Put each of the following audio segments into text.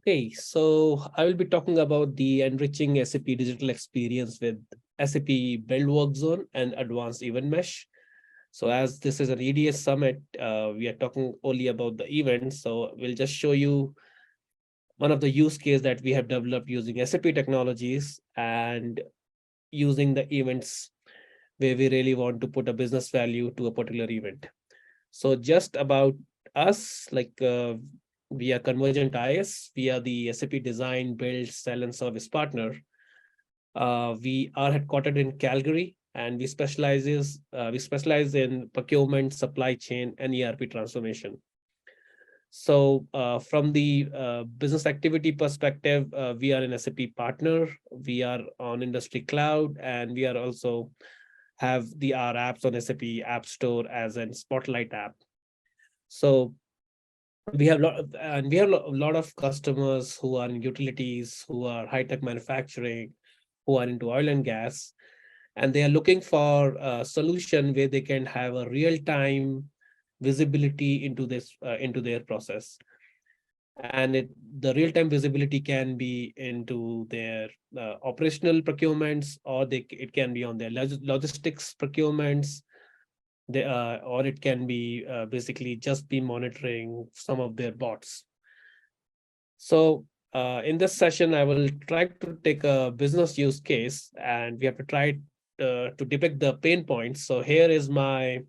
Okay, so I will be talking about the enriching SAP digital experience with SAP Build Work Zone and Advanced Event Mesh. So as this is an EDS summit, we are talking only about the events. So we'll just show you one of the use case that we have developed using SAP technologies and using the events where we really want to put a business value to a particular event. So just about us, we are Convergent IS. We are the SAP design, build, sell, and service partner. We are headquartered in Calgary, and we specialize in procurement, supply chain, and ERP transformation. So from the business activity perspective, we are an SAP partner. We are on industry cloud, and we are also have our apps on SAP App Store as a Spotlight app. So we have a lot of customers who are in utilities, who are high tech manufacturing, who are into oil and gas, and they are looking for a solution where they can have a real time visibility into their process. And the real time visibility can be into their operational procurements, or it can be on their logistics procurements, or it can be basically just be monitoring some of their bots. So in this session, I will try to take a business use case, and we have to try to depict the pain points. So here is my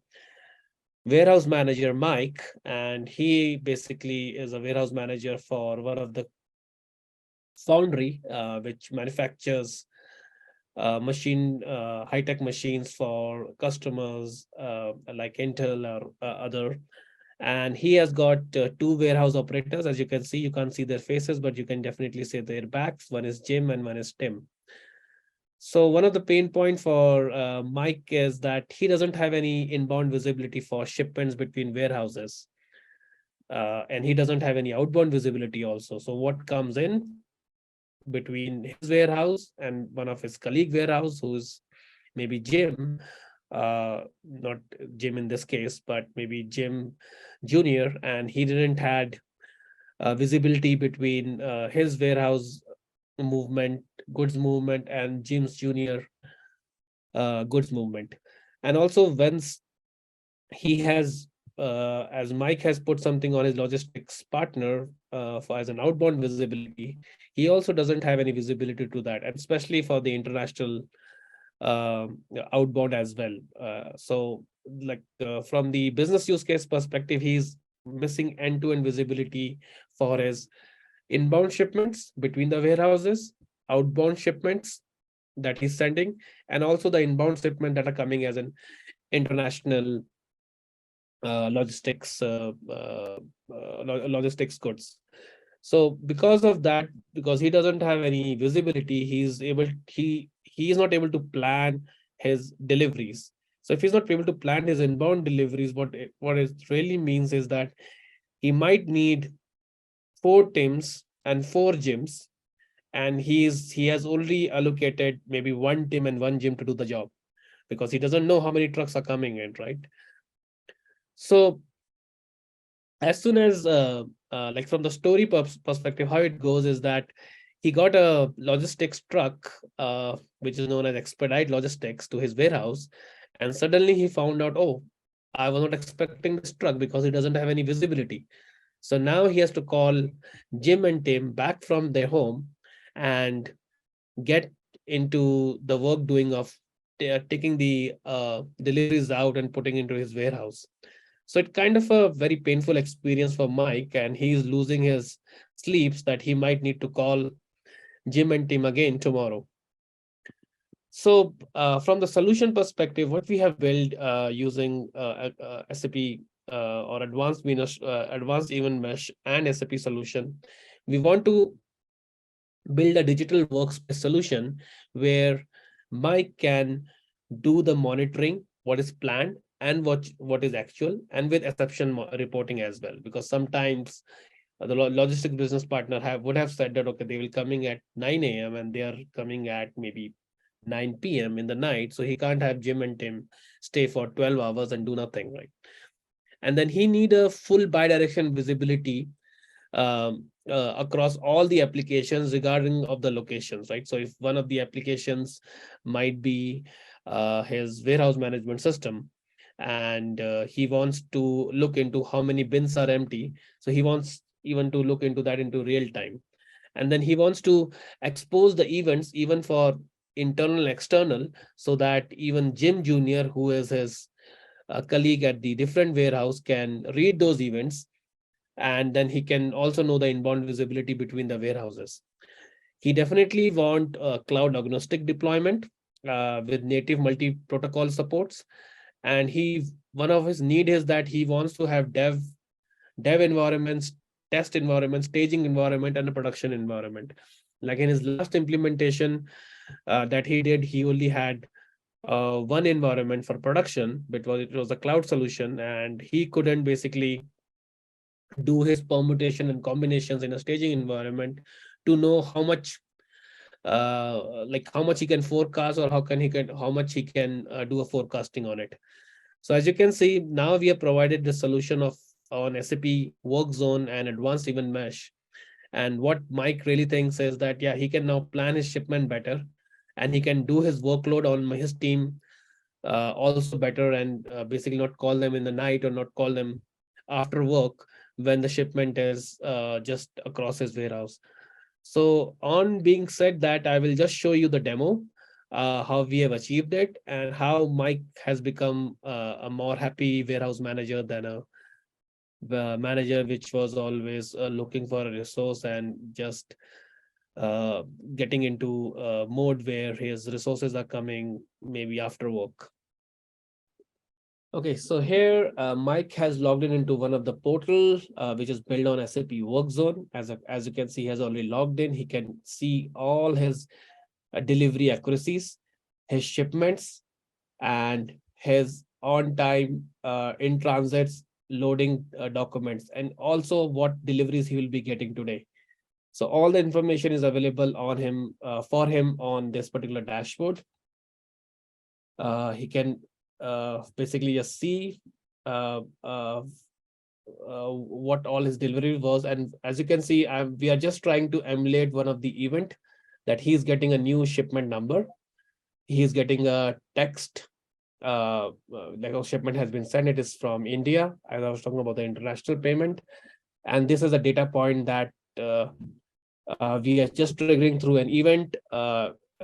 warehouse manager, Mike, and he basically is a warehouse manager for one of the foundry, which manufactures high-tech machines for customers like Intel or other. And he has got two warehouse operators. As you can see, you can't see their faces, but you can definitely see their backs. One is Jim and one is Tim. So one of the pain point for Mike is that he doesn't have any inbound visibility for shipments between warehouses. And he doesn't have any outbound visibility also. So what comes in between his warehouse and one of his colleague warehouse, who's maybe Jim, not Jim in this case, but maybe Jim Junior, and he didn't had visibility between his warehouse movement, goods movement, and Jim's Junior goods movement. And also, once he has, as Mike has put something on his logistics partner for as an outbound visibility, he also doesn't have any visibility to that, and especially for the international uh, outbound as well. From the business use case perspective, he's missing end-to-end visibility for his inbound shipments between the warehouses, outbound shipments that he's sending, and also the inbound shipment that are coming as an international logistics goods. So because of that, because he doesn't have any visibility, he is not able to plan his deliveries. So if he's not able to plan his inbound deliveries, what it really means is that he might need 4 teams and 4 gyms, and he has only allocated maybe 1 team and 1 gym to do the job, because he doesn't know how many trucks are coming in, right? So as soon as like from the story perspective, how it goes is that he got a logistics truck, which is known as expedite logistics, to his warehouse, and suddenly he found out, oh, I was not expecting this truck because he doesn't have any visibility. So now he has to call Jim and Tim back from their home and get into the work doing of taking the deliveries out and putting into his warehouse. So it's kind of a very painful experience for Mike, and he's losing his sleeps that he might need to call Jim and Tim again tomorrow. So from the solution perspective, what we have built using SAP or advanced event mesh and SAP solution, we want to build a digital workspace solution where Mike can do the monitoring, what is planned and what is actual, and with exception reporting as well. Because sometimes the logistic business partner would have said that, okay, they will coming at 9 a.m. and they are coming at maybe 9 p.m. in the night. So he can't have Jim and Tim stay for 12 hours and do nothing, right? And then he need a full bi-direction visibility across all the applications regarding of the locations, right? So if one of the applications might be his warehouse management system, and he wants to look into how many bins are empty, so he wants even to look into that into real time, and then he wants to expose the events even for internal and external, so that even Jim Junior, who is his colleague at the different warehouse, can read those events, and then he can also know the inbound visibility between the warehouses. He definitely want cloud agnostic deployment with native multi-protocol supports, and he one of his need is that he wants to have dev environments, test environment, staging environment, and a production environment. Like in his last implementation that he did, he only had one environment for production, because it was a cloud solution, and he couldn't basically do his permutation and combinations in a staging environment to know how much like how much he can forecast, or how much he can do a forecasting on it. So as you can see, now we have provided the solution of on SAP work zone and advanced event mesh. And what Mike really thinks is that, yeah, he can now plan his shipment better, and he can do his workload on his team also better, and basically not call them in the night or not call them after work when the shipment is just across his warehouse. So on being said that, I will just show you the demo, how we have achieved it, and how Mike has become a more happy warehouse manager than a manager which was always looking for a resource and just uh, getting into a mode where his resources are coming maybe after work. Okay, so here Mike has logged in into one of the portal which is built on SAP Workzone. As you can see, he has already logged in. He can see all his delivery accuracies, his shipments, and his on time in transits loading documents, and also what deliveries he will be getting today. So all the information is available on him for him on this particular dashboard. He can basically just see uh, uh, what all his delivery was. And as you can see, we are just trying to emulate one of the event that he's getting a new shipment number. He's getting a text like a shipment has been sent. It is from India, as I was talking about the international payment. And this is a data point that we are just triggering through an event.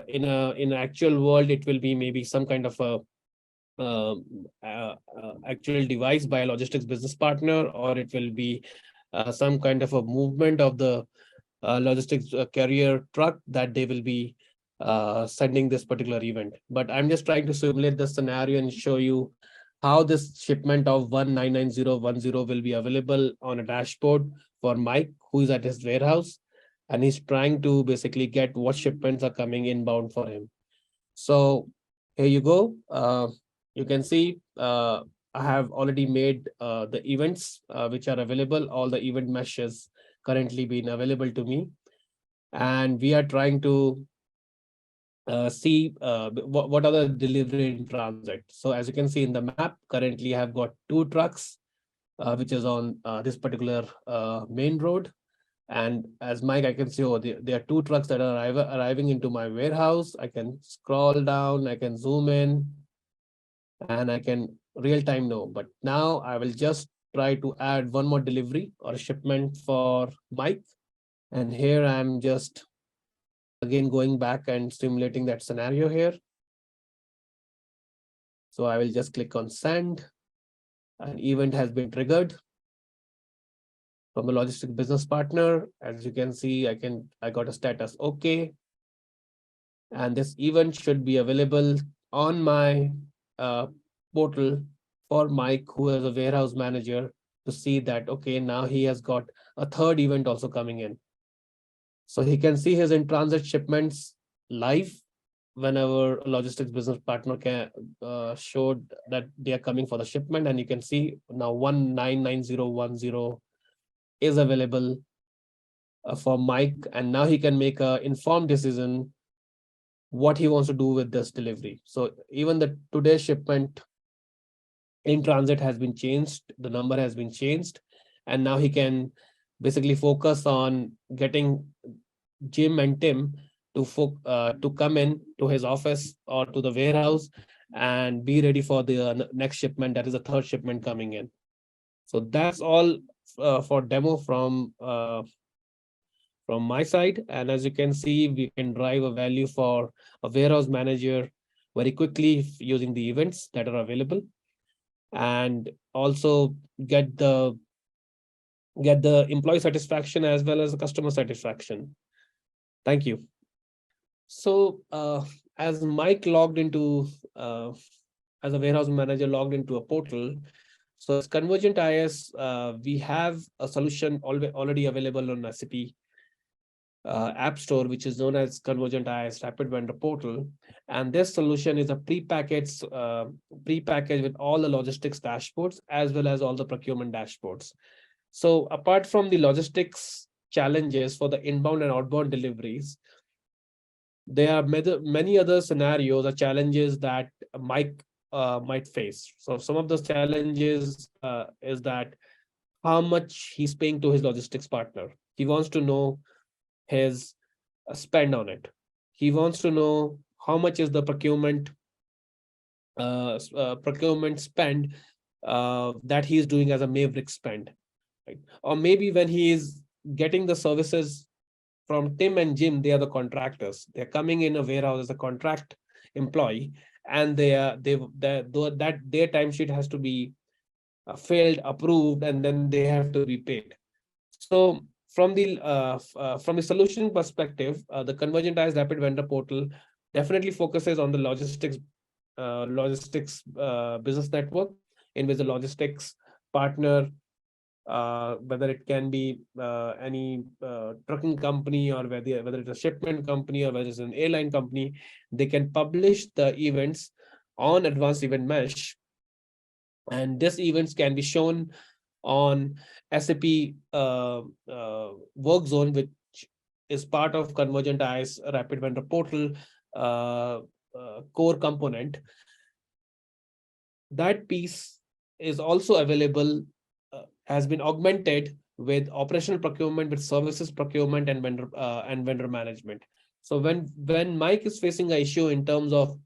In an actual world, it will be maybe some kind of a actual device by a logistics business partner, or it will be some kind of a movement of the logistics carrier truck that they will be sending this particular event. But I'm just trying to simulate the scenario and show you how this shipment of 199010 will be available on a dashboard for Mike, who is at his warehouse, and he's trying to basically get what shipments are coming inbound for him. So here you go. You can see I have already made the events which are available. All the event meshes currently being available to me. And we are trying to see what are the delivery in transit. So as you can see in the map, currently I have got two trucks, which is on this particular main road. And as Mike, I can see, oh, there are two trucks that are arriving into my warehouse. I can scroll down, I can zoom in, and I can real time know. But now I will just try to add one more delivery or shipment for Mike. And here I'm just again going back and simulating that scenario here. So I will just click on send. An event has been triggered from the logistic business partner. As you can see, I got a status okay. And this event should be available on my portal for Mike, who is a warehouse manager, to see that, okay, now he has got a third event also coming in. So he can see his in-transit shipments live whenever a logistics business partner can showed that they are coming for the shipment. And you can see now 199010 is available for Mike. And now he can make an informed decision what he wants to do with this delivery. So even the today's shipment in transit has been changed, the number has been changed, and now he can basically focus on getting Jim and Tim to come in to his office or to the warehouse and be ready for the next shipment, that is the third shipment coming in. So that's all for demo from my side. And as you can see, we can drive a value for a warehouse manager very quickly using the events that are available, and also get the employee satisfaction as well as the customer satisfaction. Thank you. So as Mike logged into as a warehouse manager logged into a portal, so as Convergent IS, we have a solution already available on SAP App Store, which is known as Convergent IS Rapid Vendor Portal. And this solution is a pre-packaged with all the logistics dashboards as well as all the procurement dashboards. So apart from the logistics challenges for the inbound and outbound deliveries, there are many other scenarios or challenges that Mike might face. So some of those challenges is that how much he's paying to his logistics partner. He wants to know his spend on it. He wants to know how much is the procurement spend that he's doing as a Maverick spend, right? Or maybe when he is getting the services from Tim and Jim, they are the contractors. They're coming in a warehouse as a contract employee, and that their timesheet has to be filled, approved, and then they have to be paid. So from the solution perspective, the Convergentized Rapid Vendor Portal definitely focuses on the logistics business network, in which the logistics partner, whether it can be any trucking company, or whether it's a shipment company, or whether it's an airline company, they can publish the events on Advanced Event Mesh, and these events can be shown on SAP Work Zone, which is part of Convergent IS Rapid Vendor Portal core component. That piece is also available, has been augmented with operational procurement, with services procurement, and vendor management. So when Mike is facing an issue in terms of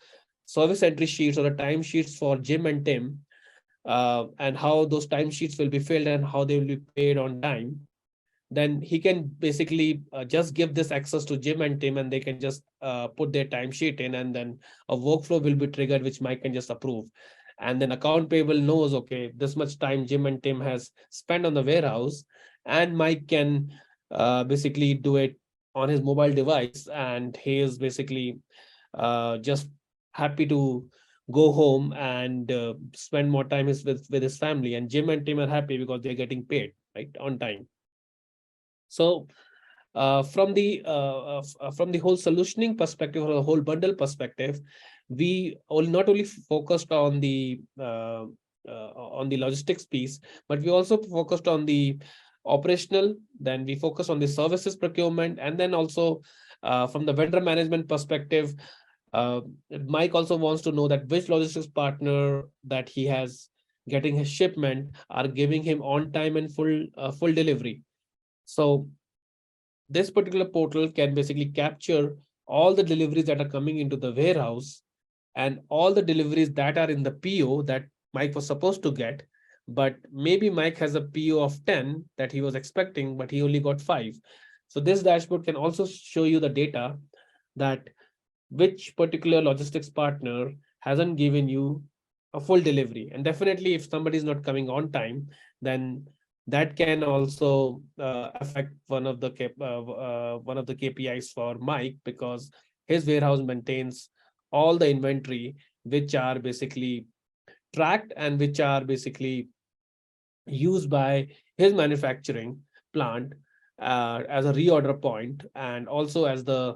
service entry sheets or the time sheets for Jim and Tim, and how those timesheets will be filled and how they will be paid on time, then he can basically just give this access to Jim and Tim, and they can just put their timesheet in, and then a workflow will be triggered, which Mike can just approve. And then account payable knows, okay, this much time Jim and Tim has spent on the warehouse, and Mike can basically do it on his mobile device, and he is basically just happy to go home and spend more time with his family. And Jim and Tim are happy because they're getting paid right on time. So from the whole solutioning perspective, or the whole bundle perspective, we not only focused on the logistics piece, but we also focused on the operational. Then we focus on the services procurement, and then also from the vendor management perspective, Mike also wants to know that which logistics partner that he has getting his shipment are giving him on time and full delivery. So this particular portal can basically capture all the deliveries that are coming into the warehouse, and all the deliveries that are in the PO that Mike was supposed to get. But maybe Mike has a PO of 10 that he was expecting, but he only got 5. So this dashboard can also show you the data that which particular logistics partner hasn't given you a full delivery. And definitely, if somebody is not coming on time, then that can also affect one of the KPIs for Mike, because his warehouse maintains all the inventory, which are basically tracked and which are basically used by his manufacturing plant as a reorder point, and also as the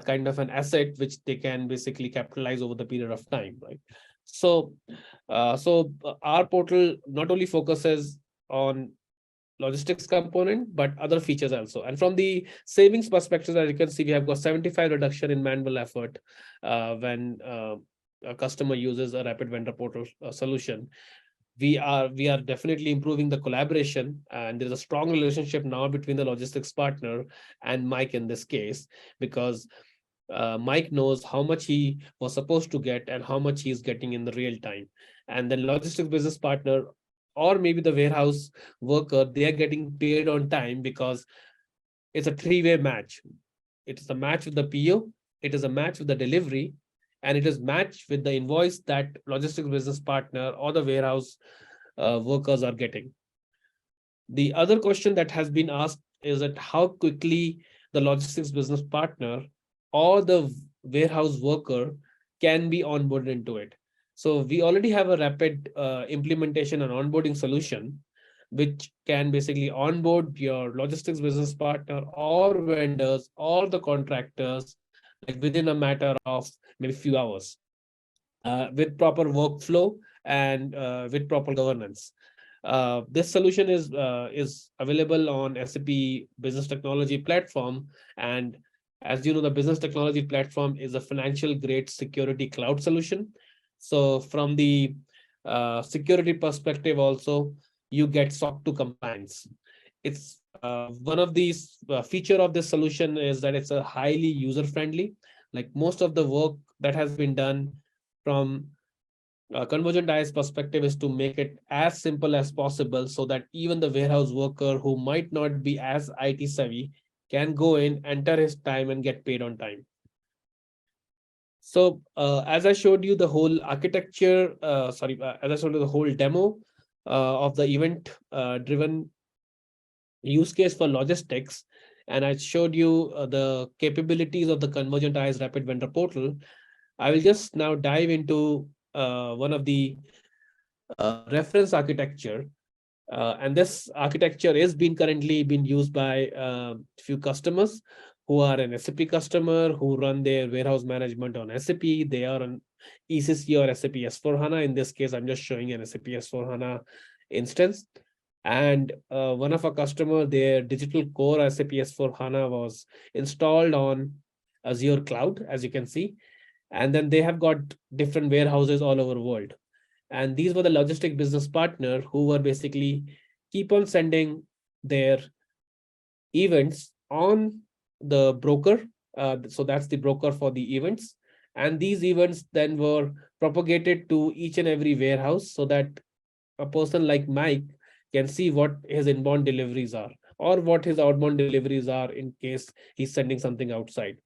kind of an asset which they can basically capitalize over the period of time, right? So our portal not only focuses on logistics component, but other features also. And from the savings perspective, as you can see, we have got 75 reduction in manual effort when a customer uses a rapid vendor portal solution. we are definitely improving the collaboration, and there's a strong relationship now between the logistics partner and Mike in this case, because Mike knows how much he was supposed to get and how much he is getting in the real time. And then logistics business partner, or maybe the warehouse worker, they are getting paid on time because it's a three-way match. It is a match with the PO, it is a match with the delivery, and it is matched with the invoice that logistics business partner or the warehouse workers are getting. The other question that has been asked is that how quickly the logistics business partner or the warehouse worker can be onboarded into it. So we already have a rapid implementation and onboarding solution, which can basically onboard your logistics business partner or vendors or the contractors like within a matter of maybe few hours, with proper workflow and with proper governance. This solution is available on SAP Business Technology Platform, and as you know, the Business Technology Platform is a financial grade security cloud solution. So from the security perspective, also you get SOC 2 compliance. It's one of these feature of this solution is that it's a highly user friendly. Like most of the work that has been done from convergent IS perspective is to make it as simple as possible so that even the warehouse worker who might not be as IT savvy can go in, enter his time, and get paid on time. So as I showed you the whole architecture, as I showed you the whole demo of the event driven use case for logistics, and I showed you the capabilities of the convergent IS rapid vendor portal, I will just now dive into one of the reference architecture. And this architecture is being currently being used by few customers who are an SAP customer who run their warehouse management on SAP. They are on ECC or SAP S4HANA. In this case, I'm just showing an SAP S4HANA instance. And one of our customer, their digital core SAP S4HANA was installed on Azure cloud, as you can see. And then they have got different warehouses all over the world. And these were the logistic business partner who were basically keep on sending their events on the broker. So that's the broker for the events. And these events then were propagated to each and every warehouse so that a person like Mike can see what his inbound deliveries are or what his outbound deliveries are in case he's sending something outside.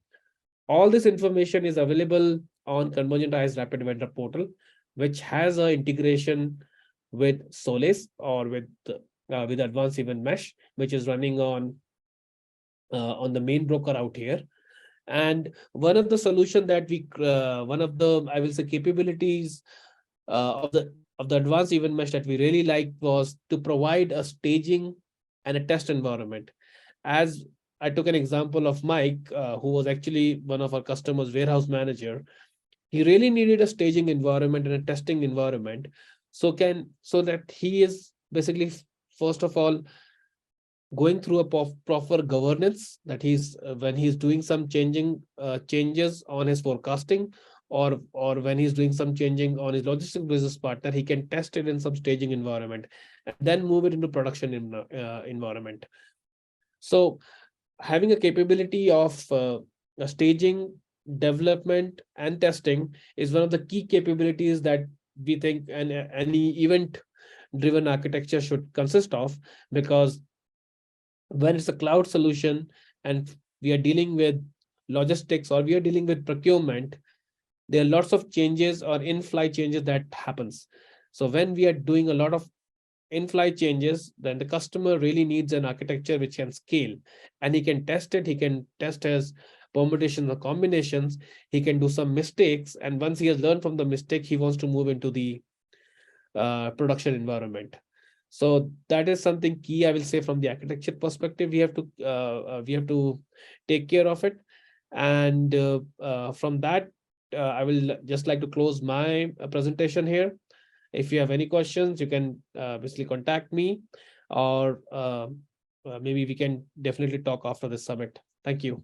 All this information is available on Convergent Rapid Vendor Portal, which has an integration with Solace or with Advanced Event Mesh, which is running on the main broker out here. And one of the solution that one of the, I will say, capabilities of the advanced event mesh that we really liked was to provide a staging and a test environment. As I took an example of Mike, who was actually one of our customers' warehouse manager. He really needed a staging environment and a testing environment, so that he is basically first of all going through a proper governance, that he's when he's doing some changes on his forecasting, or when he's doing some changing on his logistics business partner, he can test it in some staging environment and then move it into production environment. So having a capability of staging, development, and testing is one of the key capabilities that we think any event driven architecture should consist of, because when it's a cloud solution and we are dealing with logistics or we are dealing with procurement, there are lots of changes or in-flight changes that happens. So when we are doing a lot of in-flight changes, then the customer really needs an architecture which can scale, and he can test it. He can test his permutations or combinations. He can do some mistakes, and once he has learned from the mistake, he wants to move into the production environment. So that is something key, I will say, from the architecture perspective. We have to take care of it, and from that, I will just like to close my presentation here. If you have any questions, you can basically contact me, or maybe we can definitely talk after this summit. Thank you.